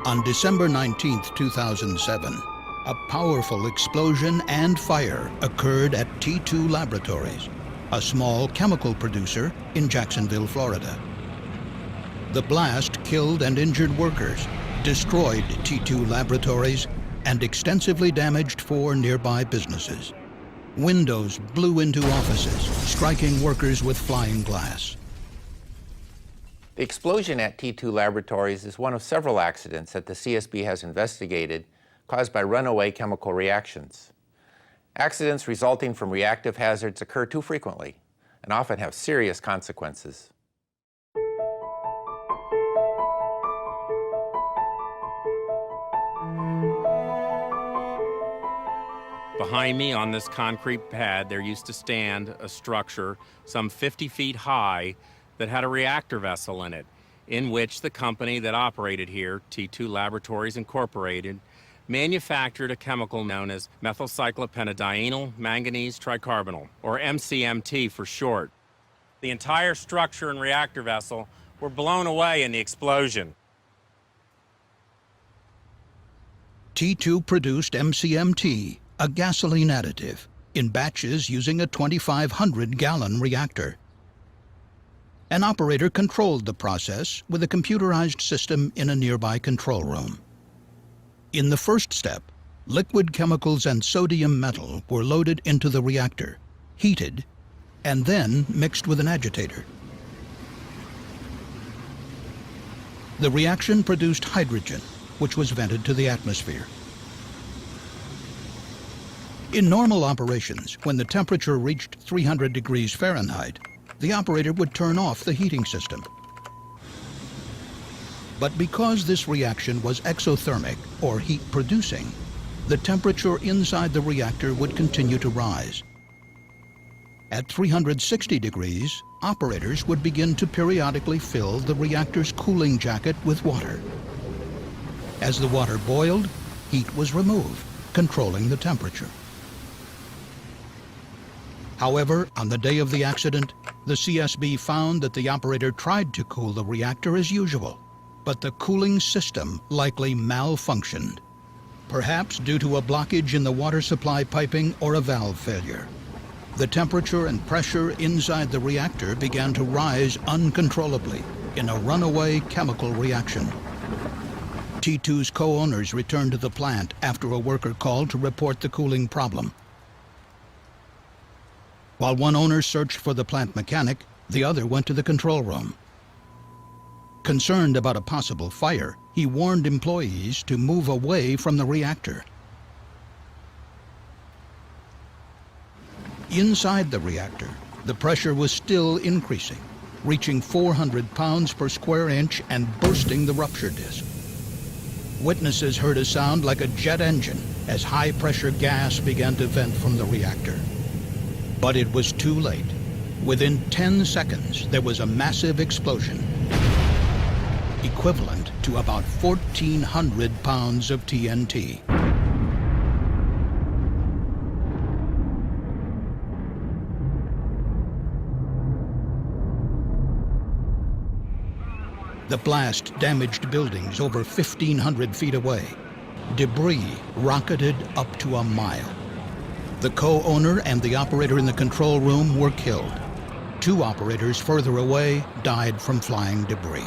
On December 19, 2007, a powerful explosion and fire occurred at T2 Laboratories, a small chemical producer in Jacksonville, Florida. The blast killed and injured workers, destroyed T2 Laboratories, and extensively damaged 4 nearby businesses. Windows blew into offices, striking workers with flying glass. The explosion at T2 Laboratories is one of several accidents that the CSB has investigated caused by runaway chemical reactions. Accidents resulting from reactive hazards occur too frequently and often have serious consequences. Behind me on this concrete pad, there used to stand a structure some 50 feet high that had a reactor vessel in it, in which the company that operated here, T2 Laboratories Incorporated, manufactured a chemical known as methylcyclopentadienyl manganese tricarbonyl, or MCMT for short. The entire structure and reactor vessel were blown away in the explosion. T2 produced MCMT, a gasoline additive, in batches using a 2,500-gallon reactor. An operator controlled the process with a computerized system in a nearby control room. In the first step, liquid chemicals and sodium metal were loaded into the reactor, heated, and then mixed with an agitator. The reaction produced hydrogen, which was vented to the atmosphere. In normal operations, when the temperature reached 300 degrees Fahrenheit, the operator would turn off the heating system. But because this reaction was exothermic, or heat-producing, the temperature inside the reactor would continue to rise. At 360 degrees, operators would begin to periodically fill the reactor's cooling jacket with water. As the water boiled, heat was removed, controlling the temperature. However, on the day of the accident, the CSB found that the operator tried to cool the reactor as usual, but the cooling system likely malfunctioned, perhaps due to a blockage in the water supply piping or a valve failure. The temperature and pressure inside the reactor began to rise uncontrollably in a runaway chemical reaction. T2's co-owners returned to the plant after a worker called to report the cooling problem. While one owner searched for the plant mechanic, the other went to the control room. Concerned about a possible fire, he warned employees to move away from the reactor. Inside the reactor, the pressure was still increasing, reaching 400 pounds per square inch and bursting the rupture disc. Witnesses heard a sound like a jet engine as high-pressure gas began to vent from the reactor. But it was too late. Within 10 seconds, there was a massive explosion, equivalent to about 1,400 pounds of TNT. The blast damaged buildings over 1,500 feet away. Debris rocketed up to a mile. The co-owner and the operator in the control room were killed. 2 operators further away died from flying debris.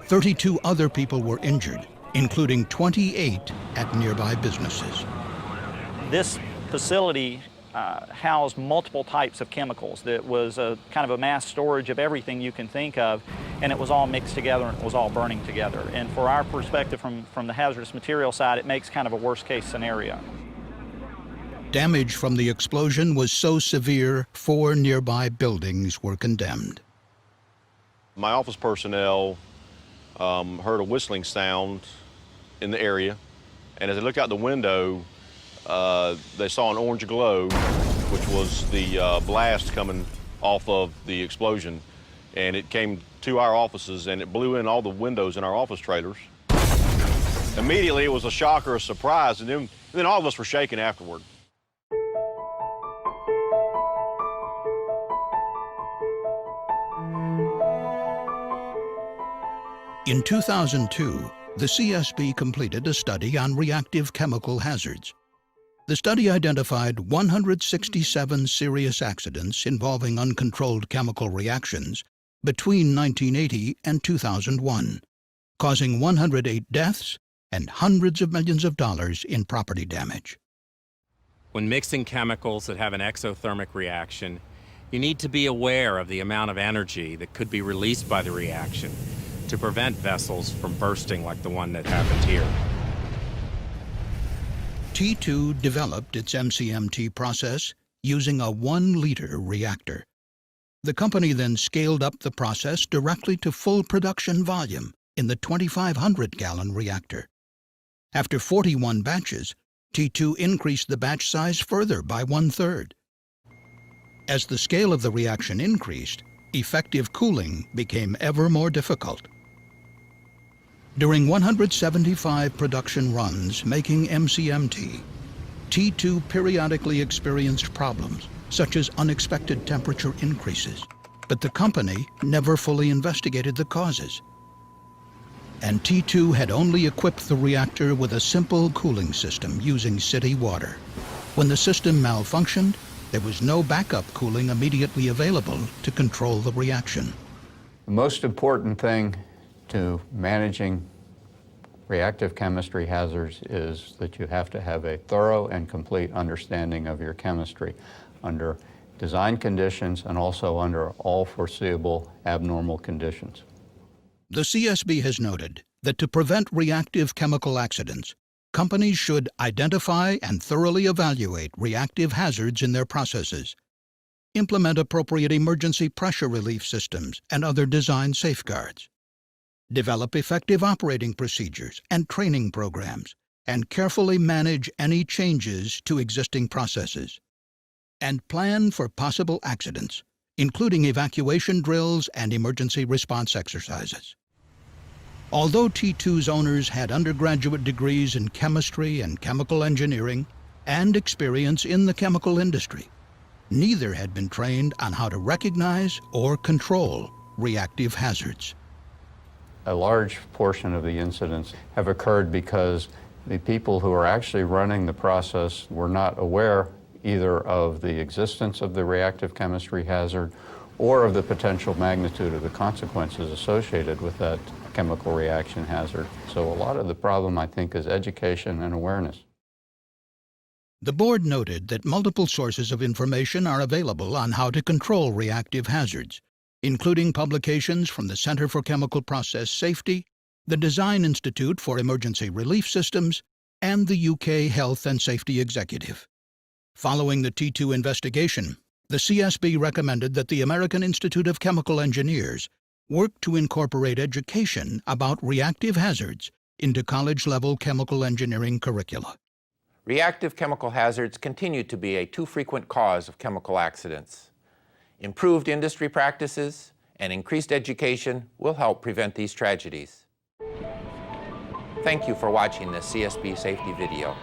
32 other people were injured, including 28 at nearby businesses. This facility housed multiple types of chemicals. That was a kind of a mass storage of everything you can think of, and it was all mixed together and it was all burning together. And for our perspective from the hazardous material side, it makes kind of a worst-case scenario. Damage from the explosion was so severe, 4 nearby buildings were condemned. My office personnel heard a whistling sound in the area, and as they looked out the window, they saw an orange glow, which was the blast coming off of the explosion, and it came to our offices and it blew in all the windows in our office trailers. Immediately, it was a shock or a surprise, and then all of us were shaken afterward. In 2002, the CSB completed a study on reactive chemical hazards. The study identified 167 serious accidents involving uncontrolled chemical reactions between 1980 and 2001, causing 108 deaths and hundreds of millions of dollars in property damage. When mixing chemicals that have an exothermic reaction, you need to be aware of the amount of energy that could be released by the reaction to prevent vessels from bursting like the one that happened here. T2 developed its MCMT process using a 1-liter reactor. The company then scaled up the process directly to full production volume in the 2,500-gallon reactor. After 41 batches, T2 increased the batch size further by 1/3. As the scale of the reaction increased, effective cooling became ever more difficult. During 175 production runs making MCMT, T2 periodically experienced problems, such as unexpected temperature increases, but the company never fully investigated the causes. And T2 had only equipped the reactor with a simple cooling system using city water. When the system malfunctioned, there was no backup cooling immediately available to control the reaction. The most important thing to managing reactive chemistry hazards is that you have to have a thorough and complete understanding of your chemistry under design conditions and also under all foreseeable abnormal conditions. The CSB has noted that to prevent reactive chemical accidents, companies should identify and thoroughly evaluate reactive hazards in their processes, implement appropriate emergency pressure relief systems and other design safeguards, develop effective operating procedures and training programs, and carefully manage any changes to existing processes, and plan for possible accidents, including evacuation drills and emergency response exercises. Although T2's owners had undergraduate degrees in chemistry and chemical engineering and experience in the chemical industry, neither had been trained on how to recognize or control reactive hazards. A large portion of the incidents have occurred because the people who are actually running the process were not aware either of the existence of the reactive chemistry hazard or of the potential magnitude of the consequences associated with that chemical reaction hazard. So a lot of the problem, I think, is education and awareness. The board noted that multiple sources of information are available on how to control reactive hazards, including publications from the Center for Chemical Process Safety, the Design Institute for Emergency Relief Systems, and the UK Health and Safety Executive. Following the T2 investigation, the CSB recommended that the American Institute of Chemical Engineers work to incorporate education about reactive hazards into college-level chemical engineering curricula. Reactive chemical hazards continue to be a too frequent cause of chemical accidents. Improved industry practices and increased education will help prevent these tragedies. Thank you for watching this CSB safety video.